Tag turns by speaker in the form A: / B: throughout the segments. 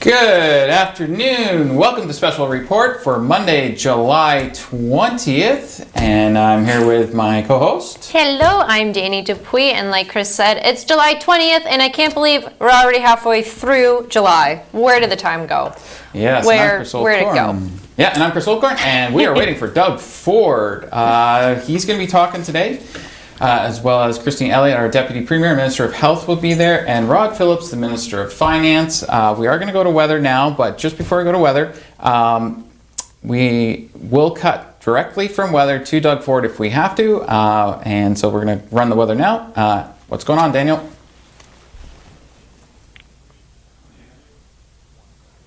A: Good afternoon. Welcome to Special Report for Monday, July 20th. And I'm here with my co-host.
B: Hello, I'm Danny Dupuy, and like Chris said, it's July 20th, and I can't believe we're already halfway through July. Where did the time go?
A: Yes,
B: where'd it go?
A: Yeah, and I'm Chris Oldcorn, and we are waiting for Doug Ford. He's going to be talking today. As well as Christine Elliott, our Deputy Premier and Minister of Health, will be there, and Rod Phillips, the Minister of Finance. We are going to go to weather now, but just before we go to weather, we will cut directly from weather to Doug Ford if we have to, and so we're going to run the weather now. What's going on, Daniel?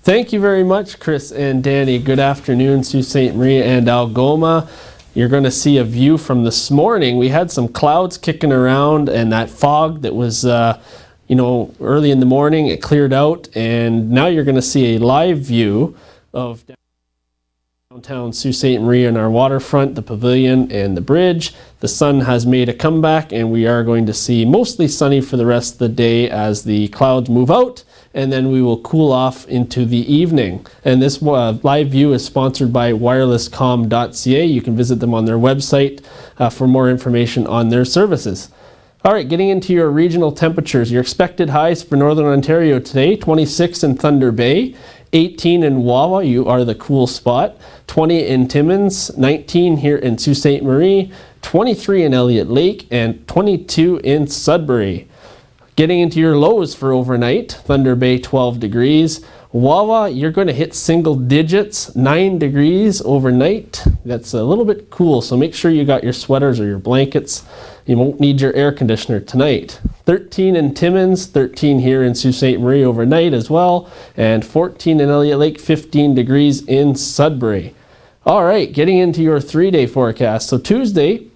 C: Thank you very much, Chris and Danny. Good afternoon, Sault Ste. Marie and Algoma. You're going to see a view from this morning. We had some clouds kicking around and that fog that was, early in the morning. It cleared out, and now you're going to see a live view of downtown Sault Ste. Marie and our waterfront, the pavilion, and the bridge. The sun has made a comeback, and we are going to see mostly sunny for the rest of the day as the clouds move out, and then we will cool off into the evening. And this live view is sponsored by wirelesscom.ca. You can visit them on their website for more information on their services. All right, getting into your regional temperatures. Your expected highs for Northern Ontario today: 26 in Thunder Bay, 18 in Wawa, you are the cool spot, 20 in Timmins, 19 here in Sault Ste. Marie, 23 in Elliott Lake, and 22 in Sudbury. Getting into your lows for overnight: Thunder Bay 12 degrees, Wawa, you're going to hit single digits, 9 degrees overnight. That's a little bit cool, so make sure you got your sweaters or your blankets. You won't need your air conditioner tonight. 13 in Timmins, 13 here in Sault Ste. Marie overnight as well, and 14 in Elliott Lake, 15 degrees in Sudbury. All right, getting into your 3-day forecast. So Tuesday,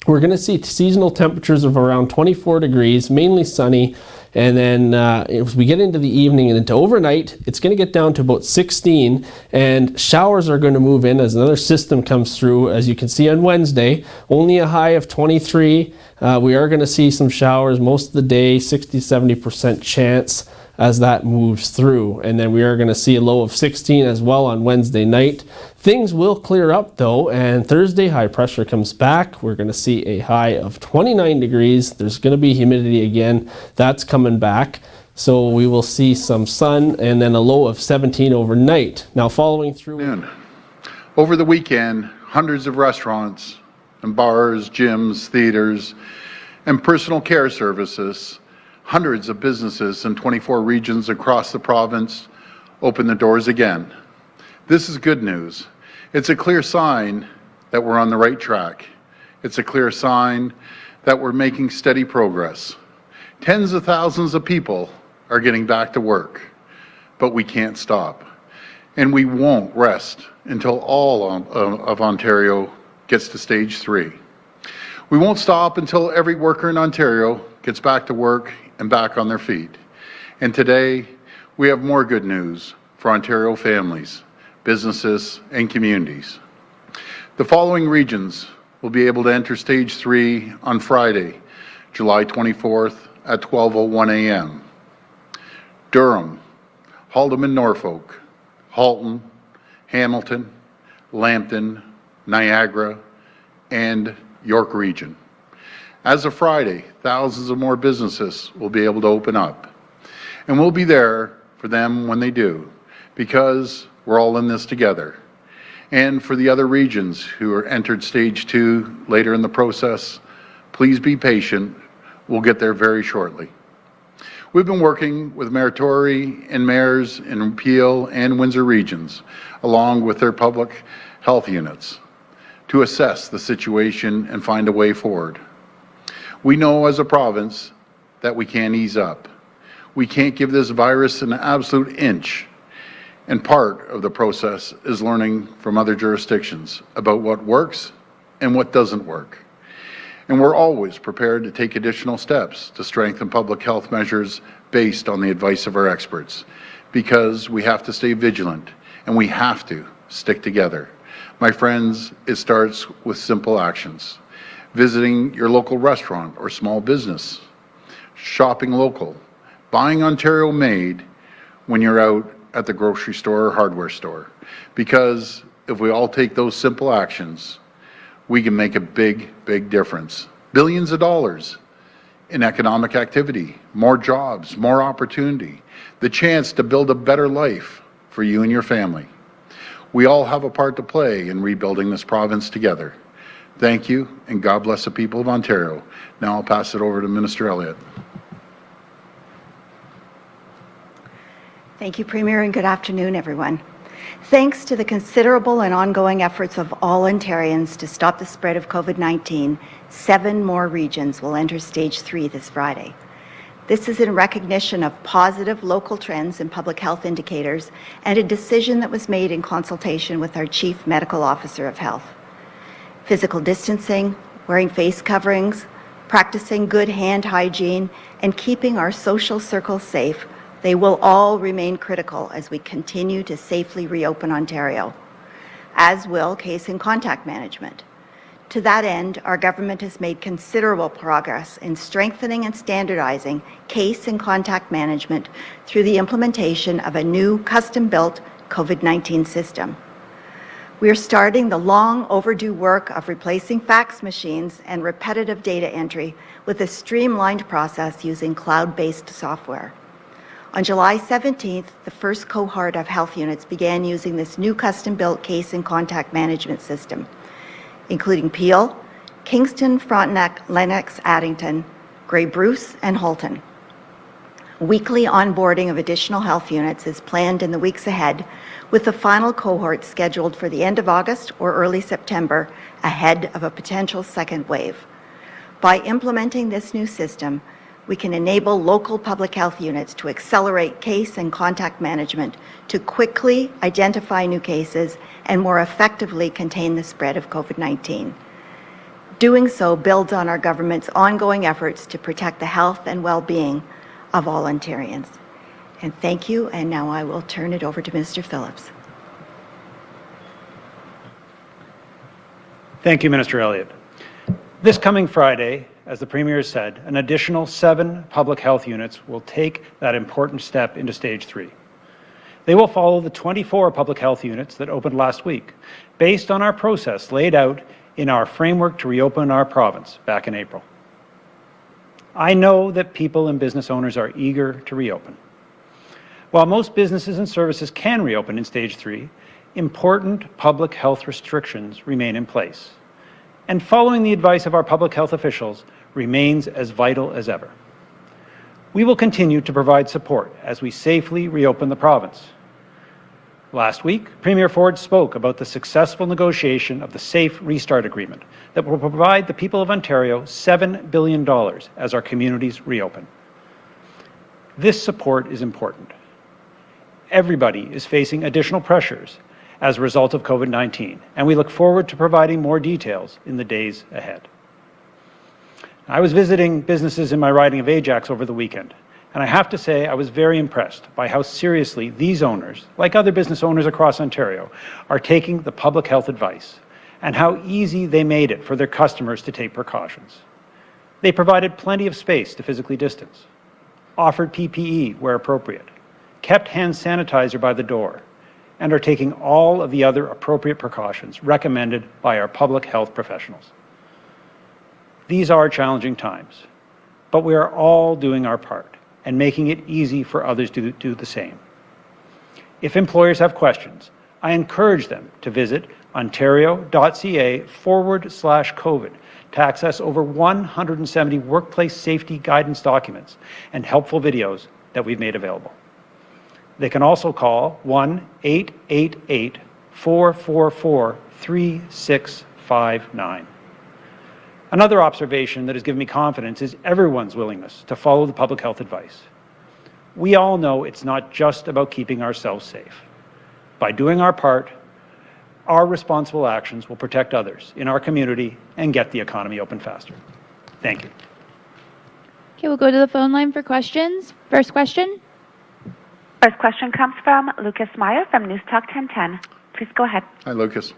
C: we're going to see seasonal temperatures of around 24 degrees, mainly sunny. And then as we get into the evening and into overnight, it's going to get down to about 16, and showers are going to move in as another system comes through. As you can see on Wednesday, only a high of 23. We are going to see some showers most of the day, 60-70% chance as that moves through. And then we are going to see a low of 16 as well on Wednesday night. Things will clear up though, and Thursday high pressure comes back. We're going to see a high of 29 degrees. There's going to be humidity again. That's coming back. So we will see some sun and then a low of 17 overnight. Now following through.
D: Over the weekend, hundreds of restaurants and bars, gyms, theaters, and personal care services, hundreds of businesses in 24 regions across the province open the doors again. This is good news. It's a clear sign that we're on the right track. It's a clear sign that we're making steady progress. Tens of thousands of people are getting back to work, but we can't stop. And we won't rest until all of Ontario gets to stage 3. We won't stop until every worker in Ontario gets back to work and back on their feet. And today, we have more good news for Ontario families, businesses, and communities. The following regions will be able to enter Stage 3 on Friday, July 24th at 12:01 a.m. Durham, Haldimand Norfolk, Halton, Hamilton, Lambton, Niagara, and York Region. As of Friday, thousands of more businesses will be able to open up. And we'll be there for them when they do, because we're all in this together. And for the other regions who are entered Stage 2 later in the process, please be patient. We'll get there very shortly. We've been working with Mayor Tory and mayors in Peel and Windsor regions, along with their public health units, to assess the situation and find a way forward. We know as a province that we can't ease up. We can't give this virus an absolute inch. And part of the process is learning from other jurisdictions about what works and what doesn't work. And we're always prepared to take additional steps to strengthen public health measures based on the advice of our experts, because we have to stay vigilant and we have to stick together. My friends, it starts with simple actions. Visiting your local restaurant or small business, shopping local, buying Ontario made when you're out at the grocery store or hardware store. Because if we all take those simple actions, we can make a big, big difference. Billions of dollars in economic activity, more jobs, more opportunity, the chance to build a better life for you and your family. We all have a part to play in rebuilding this province together. Thank you, and God bless the people of Ontario. Now I'll pass it over to Minister Elliott.
E: Thank you, Premier, and good afternoon, everyone. Thanks to the considerable and ongoing efforts of all Ontarians to stop the spread of COVID-19, 7 more regions will enter Stage 3 this Friday. This is in recognition of positive local trends in public health indicators and a decision that was made in consultation with our Chief Medical Officer of Health. Physical distancing, wearing face coverings, practicing good hand hygiene, and keeping our social circles safe, they will all remain critical as we continue to safely reopen Ontario, as will case and contact management. To that end, our government has made considerable progress in strengthening and standardizing case and contact management through the implementation of a new custom-built COVID-19 system. We are starting the long overdue work of replacing fax machines and repetitive data entry with a streamlined process using cloud-based software. On July 17th, the first cohort of health units began using this new custom-built case and contact management system, including Peel, Kingston, Frontenac, Lennox, Addington, Grey Bruce, and Halton. Weekly onboarding of additional health units is planned in the weeks ahead, with the final cohort scheduled for the end of August or early September, ahead of a potential second wave. By implementing this new system, we can enable local public health units to accelerate case and contact management to quickly identify new cases and more effectively contain the spread of COVID-19. Doing so builds on our government's ongoing efforts to protect the health and well-being of all Ontarians. And thank you, and now I will turn it over to Mr. Phillips.
F: Thank you, Minister Elliott. This coming Friday, as the Premier said, an additional 7 public health units will take that important step into Stage 3. They will follow the 24 public health units that opened last week, based on our process laid out in our framework to reopen our province back in April. I know that people and business owners are eager to reopen. While most businesses and services can reopen in Stage 3, important public health restrictions remain in place, and following the advice of our public health officials remains as vital as ever. We will continue to provide support as we safely reopen the province. Last week, Premier Ford spoke about the successful negotiation of the Safe Restart Agreement that will provide the people of Ontario $7 billion as our communities reopen. This support is important. Everybody is facing additional pressures as a result of COVID-19, and we look forward to providing more details in the days ahead. I was visiting businesses in my riding of Ajax over the weekend, and I have to say I was very impressed by how seriously these owners, like other business owners across Ontario, are taking the public health advice, and how easy they made it for their customers to take precautions. They provided plenty of space to physically distance, offered PPE where appropriate, kept hand sanitizer by the door, and are taking all of the other appropriate precautions recommended by our public health professionals. These are challenging times, but we are all doing our part and making it easy for others to do the same. If employers have questions, I encourage them to visit ontario.ca/COVID to access over 170 workplace safety guidance documents and helpful videos that we've made available. They can also call 1-888-444-3659. Another observation that has given me confidence is everyone's willingness to follow the public health advice. We all know it's not just about keeping ourselves safe. By doing our part, our responsible actions will protect others in our community and get the economy open faster. Thank you.
G: Okay, we'll go to the phone line for questions. First question.
H: First question comes from Lucas Meyer from News Talk 1010. Please go ahead.
D: Hi, Lucas.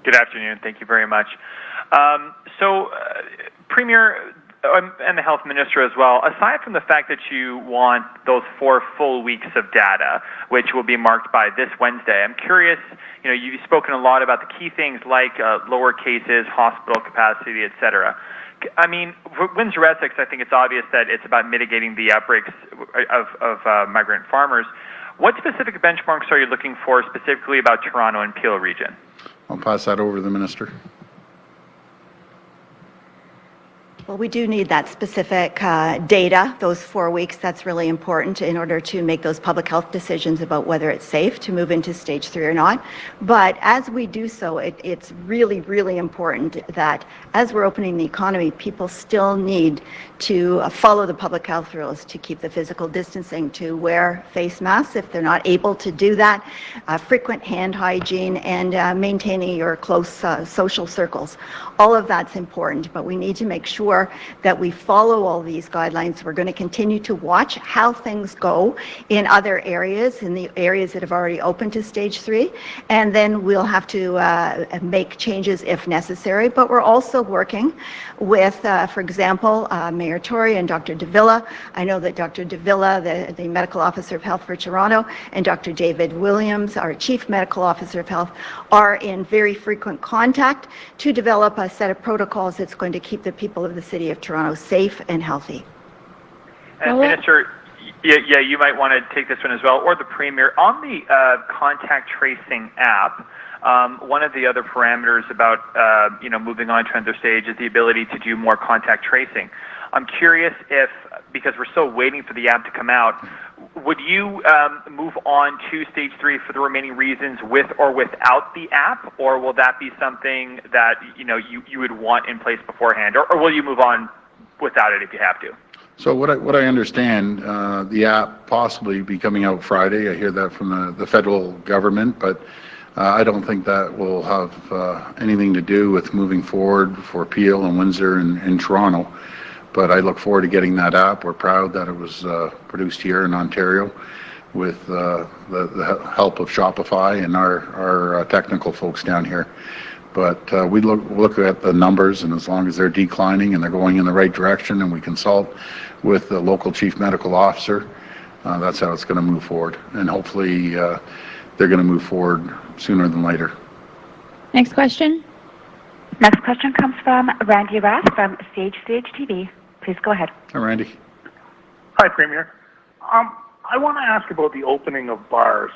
I: Good afternoon. Thank you very much. Premier, and the health minister as well, aside from the fact that you want those 4 full weeks of data, which will be marked by this Wednesday, I'm curious, you've spoken a lot about the key things like lower cases, hospital capacity, et cetera. I mean, for Windsor-Essex, I think it's obvious that it's about mitigating the outbreaks of migrant farmers. What specific benchmarks are you looking for specifically about Toronto and Peel region?
D: I'll pass that over to the minister.
E: Well, we do need that specific data, those 4 weeks. That's really important in order to make those public health decisions about whether it's safe to move into stage 3 or not. But as we do so, it's really, really important that as we're opening the economy, people still need to follow the public health rules, to keep the physical distancing, to wear face masks if they're not able to do that, frequent hand hygiene, and maintaining your close social circles. All of that's important, but we need to make sure that we follow all these guidelines. We're going to continue to watch how things go in other areas, in the areas that have already opened to stage 3, and then we'll have to make changes if necessary. But we're also working with, for example, Mayor Tory and Dr. Davila. I know that Dr. Davila, the Medical Officer of Health for Toronto, and Dr. David Williams, our Chief Medical Officer of Health, are in very frequent contact to develop a set of protocols that's going to keep the people of the City of Toronto safe and healthy.
I: And Minister, you might want to take this one as well, or the Premier. On the contact tracing app, one of the other parameters about moving on to another stage is the ability to do more contact tracing. I'm curious if, because we're still waiting for the app to come out, would you move on to stage 3 for the remaining reasons with or without the app, or will that be something that you would want in place beforehand, or will you move on without it if you have to?
D: So what I understand, the app possibly be coming out Friday. I hear that from the federal government, but I don't think that will have anything to do with moving forward for Peel and Windsor and Toronto. But I look forward to getting that app. We're proud that it was produced here in Ontario with the help of Shopify and our technical folks down here. But we look at the numbers, and as long as they're declining and they're going in the right direction, and we consult with the local chief medical officer, that's how it's going to move forward. And hopefully they're going to move forward sooner than later.
G: Next question.
H: Next question comes from Randy Rath from Stage TV. Please go ahead.
D: Hi, Randy.
J: Hi, Premier. I want to ask about the opening of bars.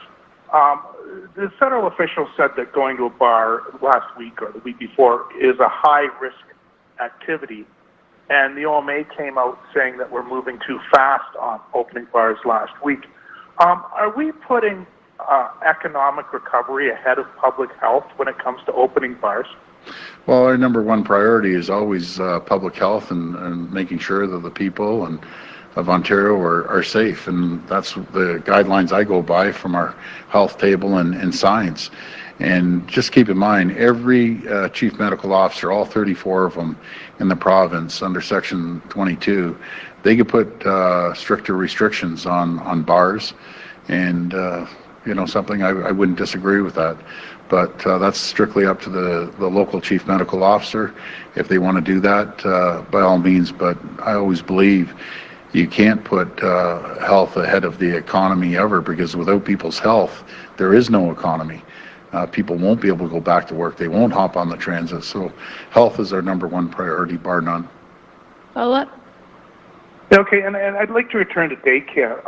J: The federal official said that going to a bar last week or the week before is a high-risk activity, and the OMA came out saying that we're moving too fast on opening bars last week. Are we putting economic recovery ahead of public health when it comes to opening bars?
D: Well, our number one priority is always public health and making sure that the people of Ontario are safe, and that's the guidelines I go by from our health table and science. And just keep in mind, every chief medical officer, all 34 of them in the province under Section 22, they could put stricter restrictions on bars, and something I wouldn't disagree with that. But that's strictly up to the local chief medical officer if they want to do that, by all means. But I always believe you can't put health ahead of the economy ever, because without people's health, there is no economy. People won't be able to go back to work. They won't hop on the transit. So health is our number one priority, bar none.
G: Follow up.
J: Okay, and I'd like to return to daycare.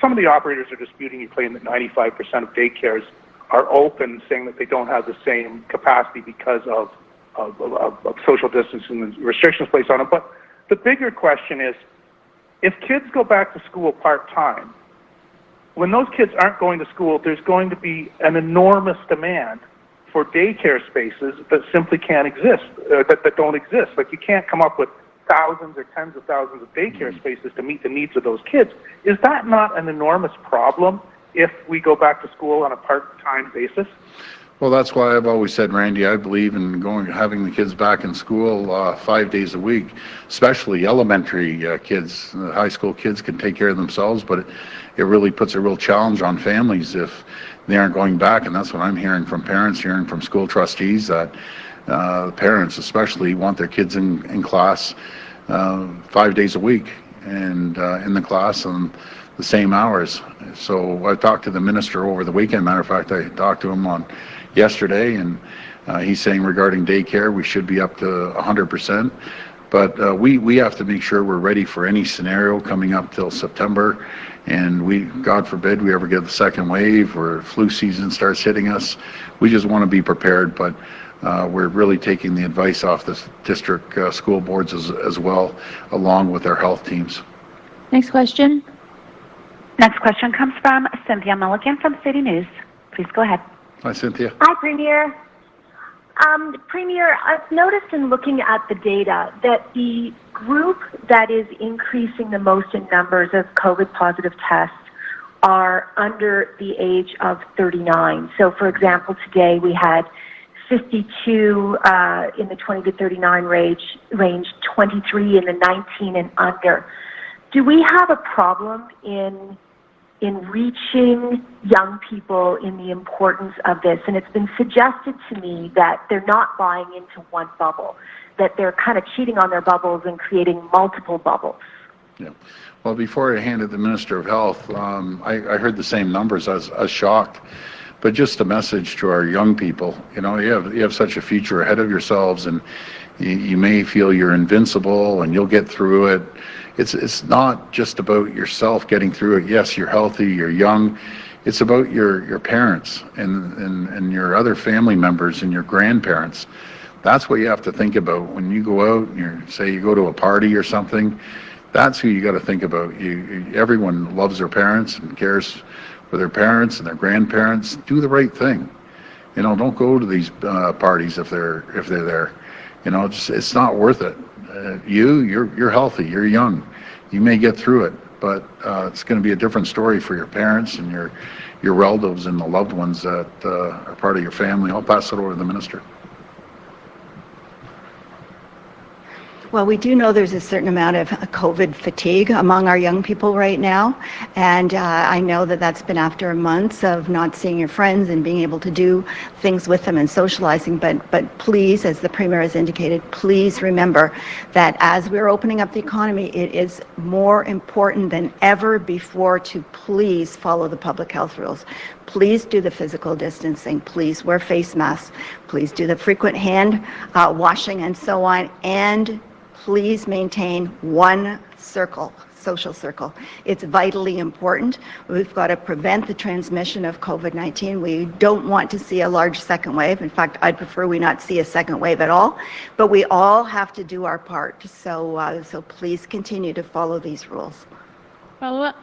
J: Some of the operators are disputing you, claim that 95% of daycares are open, saying that they don't have the same capacity because of social distancing and restrictions placed on them. But the bigger question is, if kids go back to school part-time, when those kids aren't going to school, there's going to be an enormous demand for daycare spaces that simply can't exist, that don't exist. Like, you can't come up with thousands or tens of thousands of daycare spaces to meet the needs of those kids. Is that not an enormous problem if we go back to school on a part-time basis?
D: Well, that's why I've always said, Randy, I believe in having the kids back in school 5 days a week, especially elementary kids. High school kids can take care of themselves, but it really puts a real challenge on families if they aren't going back. And that's what I'm hearing from parents, hearing from school trustees, that Parents especially want their kids in class 5 days a week and in the class on the same hours. So I talked to the minister over the weekend. Matter of fact, I talked to him on yesterday, and he's saying regarding daycare, we should be up to 100%. But we have to make sure we're ready for any scenario coming up till September. And God forbid, we ever get the second wave or flu season starts hitting us. We just want to be prepared. But we're really taking the advice off the district school boards as well, along with our health teams.
G: Next question.
H: Next question comes from Cynthia Mulligan from City News. Please go ahead.
D: Hi, Cynthia.
K: Hi, Premier. Premier, I've noticed in looking at the data that the group that is increasing the most in numbers of COVID positive tests are under the age of 39. So, for example, today we had 52 in the 20 to 39 range, 23 in the 19 and under. Do we have a problem in reaching young people in the importance of this? And it's been suggested to me that they're not buying into one bubble, that they're kind of cheating on their bubbles and creating multiple bubbles.
D: Yeah. Well, before I handed the Minister of Health, I heard the same numbers. I was shocked. But just a message to our young people, you have such a future ahead of yourselves, and you may feel you're invincible and you'll get through it. It's not just about yourself getting through it. Yes, you're healthy, you're young. It's about your parents and your other family members and your grandparents. That's what you have to think about when you go out and say you go to a party or something. That's who you got to think about. Everyone loves their parents and cares for their parents and their grandparents. Do the right thing. Don't go to these parties if they're there. It's not worth it. You're healthy, you're young, you may get through it, but it's going to be a different story for your parents and your relatives and the loved ones that are part of your family. I'll pass it over to the minister.
E: Well, we do know there's a certain amount of COVID fatigue among our young people right now, and I know that that's been after months of not seeing your friends and being able to do things with them and socializing, but please, as the Premier has indicated, please remember that as we're opening up the economy, it is more important than ever before to please follow the public health rules. Please do the physical distancing, please wear face masks, please do the frequent hand washing and so on, and please maintain one social circle. It's vitally important. We've got to prevent the transmission of COVID-19. We don't want to see a large second wave. In fact, I'd prefer we not see a second wave at all, but we all have to do our part. So please continue to follow these rules.
G: Follow up.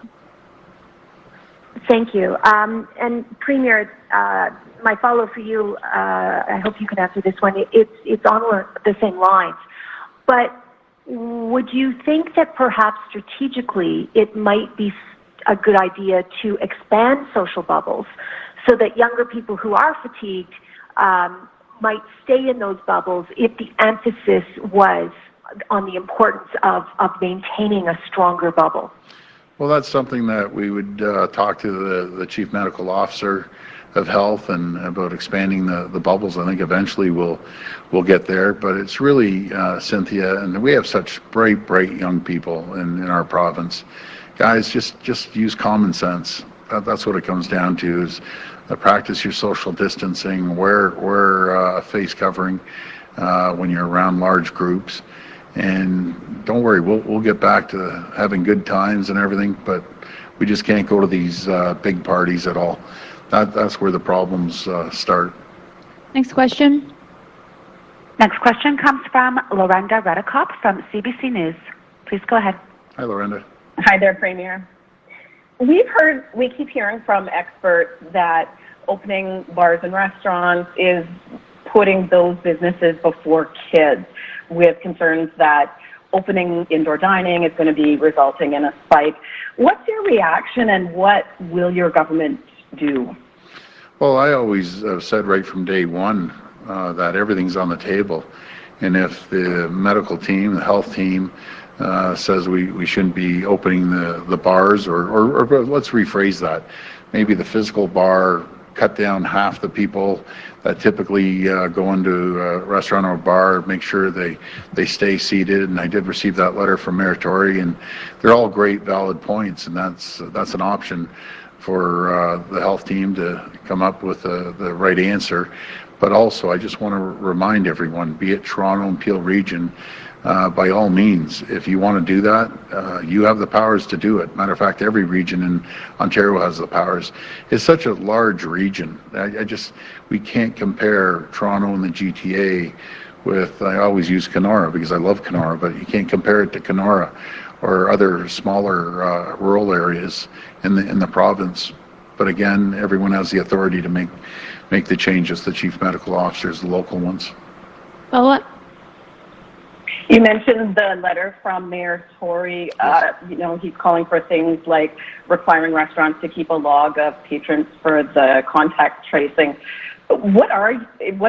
K: Thank you. And Premier, my follow-up for you, I hope you can answer this one. It's on the same lines, but would you think that perhaps strategically it might be a good idea to expand social bubbles so that younger people who are fatigued might stay in those bubbles if the emphasis was on the importance of maintaining a stronger bubble?
D: Well, that's something that we would talk to the Chief Medical Officer of Health and about expanding the bubbles. I think eventually we'll get there, but it's really, Cynthia, and we have such bright young people in our province. Guys, just use common sense. That's what it comes down to, is practice your social distancing, wear a face covering when you're around large groups. And don't worry, we'll get back to having good times and everything, but we just can't go to these big parties at all. That's where the problems start.
G: Next question.
H: Next question comes from Lorenda Redekop from CBC News. Please go ahead.
D: Hi, Lorenda.
L: Hi there, Premier. We keep hearing from experts that opening bars and restaurants is putting those businesses before kids, with concerns that opening indoor dining is going to be resulting in a spike. What's your reaction, and what will your government do?
D: Well, I always said right from day one that everything's on the table. And if the medical team, the health team, says we shouldn't be opening the bars, or let's rephrase that. Maybe the physical bar cut down half the people that typically go into a restaurant or a bar, make sure they stay seated. And I did receive that letter from Mayor Tory, and they're all great, valid points, and that's an option for the health team to come up with the right answer. But also, I just want to remind everyone, be it Toronto and Peel Region, by all means, if you want to do that, you have the powers to do it. Matter of fact, every region in Ontario has the powers. It's such a large region. We can't compare Toronto and the GTA with, I always use Kenora because I love Kenora, but you can't compare it to Kenora or other smaller rural areas in the province. But again, everyone has the authority to make the changes, the chief medical officers, the local ones.
G: Follow-up?
L: You mentioned the letter from Mayor Tory. He's calling for things like requiring restaurants to keep a log of patrons for the contact tracing. What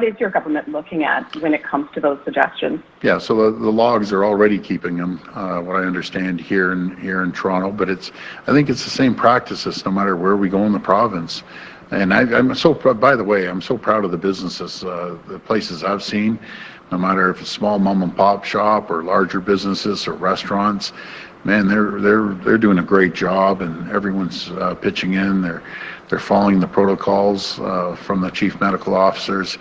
L: is your government looking at when it comes to those suggestions?
D: Yeah, so the logs are already keeping them, what I understand here in Toronto, but I think it's the same practices no matter where we go in the province. And by the way, I'm so proud of the businesses, the places I've seen, no matter if it's small mom and pop shop or larger businesses or restaurants. Man, they're doing a great job, and everyone's pitching in. They're following the protocols from the chief medical officers,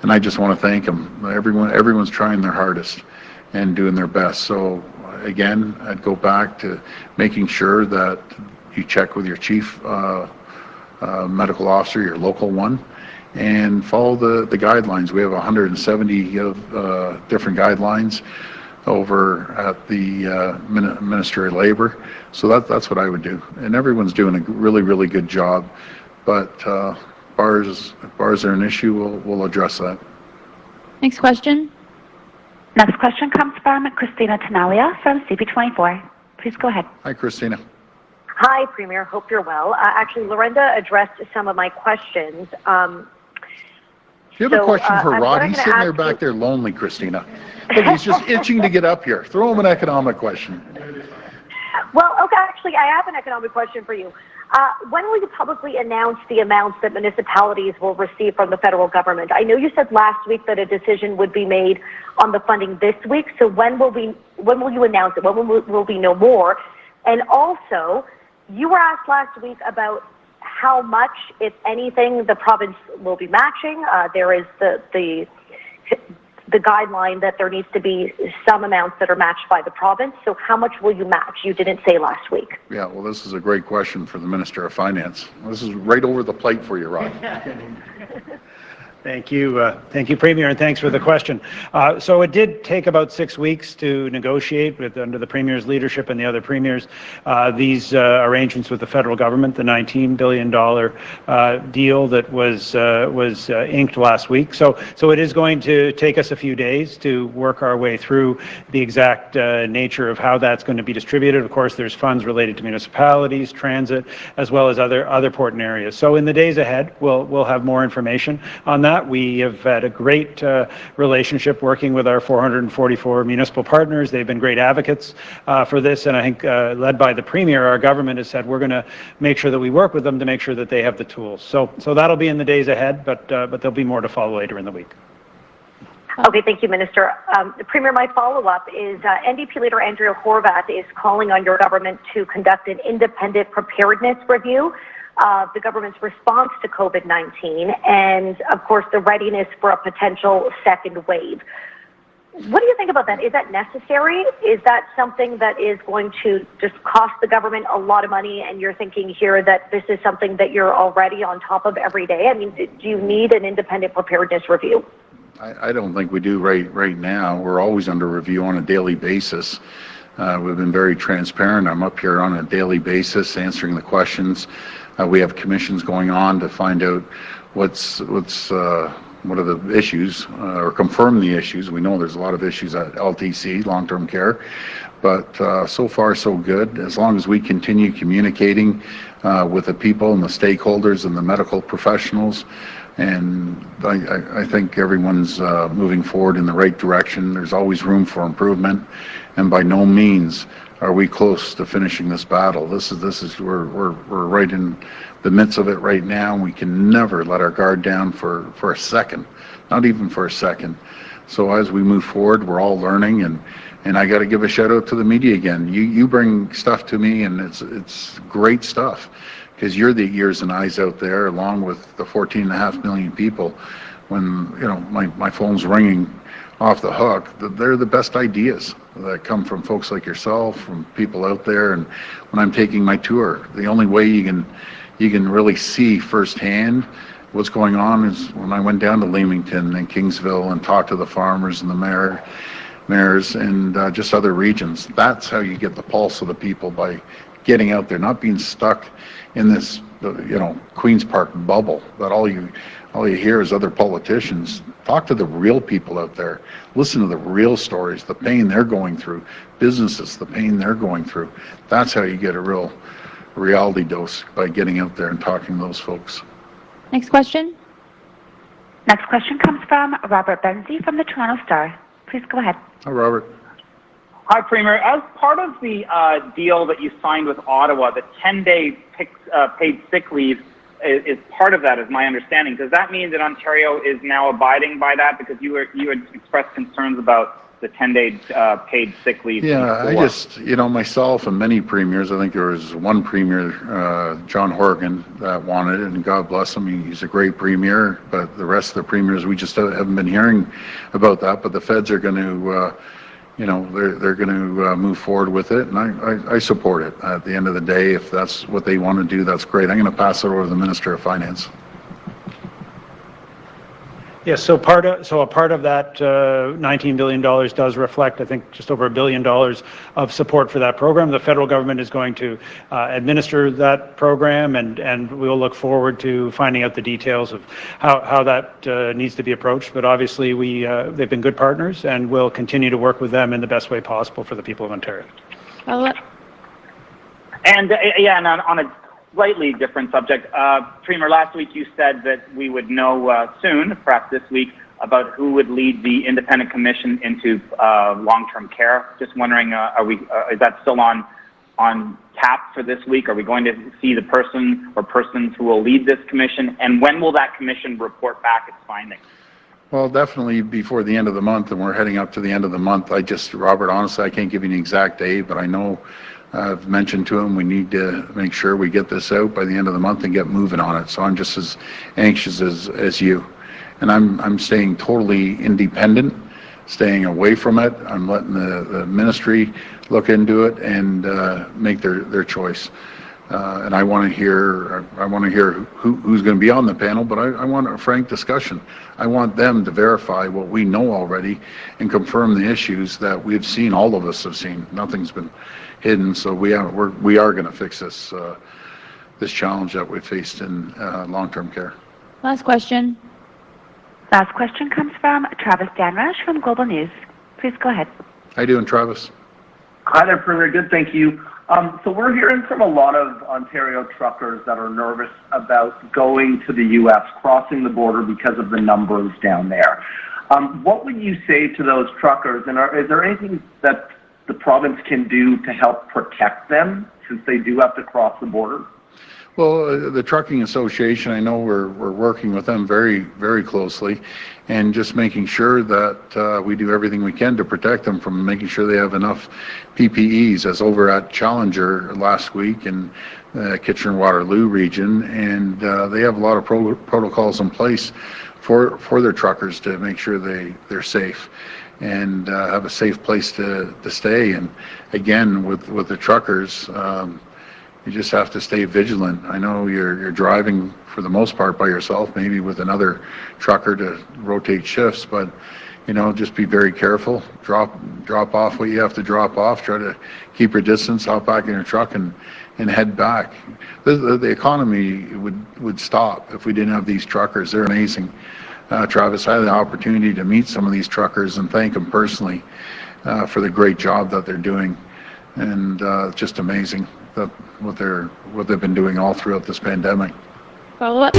D: and I just want to thank them. Everyone's trying their hardest and doing their best. So again, I'd go back to making sure that you check with your chief medical officer, your local one, and follow the guidelines. We have 170 different guidelines over at the Ministry of Labor. So that's what I would do. And everyone's doing a really, really good job. But bars are an issue, we'll address that.
G: Next question.
H: Next question comes from Christina Tanalia from CP24. Please go ahead.
D: Hi, Christina.
M: Hi, Premier. Hope you're well. Actually, Lorinda addressed some of my questions.
D: Do you have a question for Rod? He's sitting there back there lonely, Christina. Look, he's just itching to get up here. Throw him an economic question.
M: Well, okay, actually, I have an economic question for you. When will you publicly announce the amounts that municipalities will receive from the federal government? I know you said last week that a decision would be made on the funding this week. So when will you announce it? When will we know more? And also, you were asked last week about how much, if anything, the province will be matching. There is the guideline that there needs to be some amounts that are matched by the province. So how much will you match? You didn't say last week.
D: Yeah, well, this is a great question for the Minister of Finance. This is right over the plate for you, Rod.
F: Thank you, Premier, and thanks for the question. So it did take about 6 weeks to negotiate under the Premier's leadership and the other premiers these arrangements with the federal government, the $19 billion deal that was inked last week. So it is going to take us a few days to work our way through the exact nature of how that's going to be distributed. Of course, there's funds related to municipalities, transit, as well as other important areas. So in the days ahead, we'll have more information on that. We have had a great relationship working with our 444 municipal partners. They've been great advocates for this, and I think led by the Premier, our government has said we're going to make sure that we work with them to make sure that they have the tools. So that'll be in the days ahead, but there'll be more to follow later in the week.
M: Okay, thank you, Minister. Premier, my follow-up is NDP leader Andrea Horwath is calling on your government to conduct an independent preparedness review of the government's response to COVID-19 and, of course, the readiness for a potential second wave. What do you think about that? Is that necessary? Is that something that is going to just cost the government a lot of money, and you're thinking here that this is something that you're already on top of every day? I mean, do you need an independent preparedness review?
D: I don't think we do right now. We're always under review on a daily basis. We've been very transparent. I'm up here on a daily basis answering the questions. We have commissions going on to find out what are the issues or confirm the issues. We know there's a lot of issues at LTC, long-term care, but so far so good. As long as we continue communicating with the people and the stakeholders and the medical professionals, And I think everyone's moving forward in the right direction. There's always room for improvement, and by no means are we close to finishing this battle. We're right in the midst of it right now. We can never let our guard down for a second, not even for a second. So as we move forward, we're all learning, and I got to give a shout out to the media again. You bring stuff to me, and it's great stuff, because you're the ears and eyes out there, along with the 14.5 million people. When my phone's ringing off the hook, they're the best ideas that come from folks like yourself, from people out there. And when I'm taking my tour, the only way you can really see firsthand what's going on is when I went down to Leamington and Kingsville and talked to the farmers and the mayors and just other regions. That's how you get the pulse of the people, by getting out there, not being stuck in this Queen's Park bubble that all you hear is other politicians. Talk to the real people out there. Listen to the real stories, the pain they're going through, businesses, the pain they're going through. That's how you get a real reality dose, by getting out there and talking to those folks.
G: Next question.
H: Next question comes from Robert Benzie from the Toronto Star. Please go ahead.
D: Hi, Robert.
N: Hi, Premier. As part of the deal that you signed with Ottawa, the 10-day paid sick leave is part of that, is my understanding. Does that mean that Ontario is now abiding by that? Because you had expressed concerns about the 10-day paid sick leave.
D: Yeah,
N: before.
D: I just, myself and many premiers, I think there was one premier, John Horgan, that wanted it, and God bless him, he's a great premier, but the rest of the premiers, we just haven't been hearing about that. But the feds are going to, they're going to move forward with it, and I support it. At the end of the day, if that's what they want to do, that's great. I'm going to pass it over to the Minister of Finance.
F: Yes, so a part of that $19 billion does reflect, I think, just over $1 billion of support for that program. The federal government is going to administer that program, and we'll look forward to finding out the details of how that needs to be approached. But obviously, they've been good partners, and we'll continue to work with them in the best way possible for the people of Ontario.
G: Follow-up.
N: And and on a slightly different subject, Premier, last week you said that we would know soon, perhaps this week, about who would lead the independent commission into long-term care. Just wondering, is that still on tap for this week? Are we going to see the person or persons who will lead this commission? And when will that commission report back its findings?
D: Well, definitely before the end of the month, and we're heading up to the end of the month. Robert, honestly, I can't give you an exact date, but I know I've mentioned to him we need to make sure we get this out by the end of the month and get moving on it. So I'm just as anxious as you. And I'm staying totally independent, staying away from it. I'm letting the ministry look into it and make their choice. And I want to hear who's going to be on the panel, but I want a frank discussion. I want them to verify what we know already and confirm the issues that we've seen, all of us have seen. Nothing's been hidden, so we are going to fix this challenge that we faced in long-term care.
G: Last question.
H: Last question comes from Travis Danrush from Global News. Please go ahead.
D: How you doing, Travis?
O: Hi there, Premier. Good, thank you. So we're hearing from a lot of Ontario truckers that are nervous about going to the U.S., crossing the border because of the numbers down there. What would you say to those truckers, and is there anything that the province can do to help protect them since they do have to cross the border?
D: Well, the Trucking Association, I know we're working with them very, very closely, and just making sure that we do everything we can to protect them, from making sure they have enough PPEs, as over at Challenger last week in the Kitchener-Waterloo region, and they have a lot of protocols in place for their truckers to make sure they're safe and have a safe place to stay. And again, with the truckers, you just have to stay vigilant. I know you're driving for the most part by yourself, maybe with another trucker to rotate shifts, but just be very careful. Drop off what you have to drop off. Try to keep your distance. Hop back in your truck and head back. The economy would stop if we didn't have these truckers. They're amazing. Travis, I had the opportunity to meet some of these truckers and thank them personally for the great job that they're doing, and just amazing that what they've been doing all throughout this pandemic.
G: Follow up.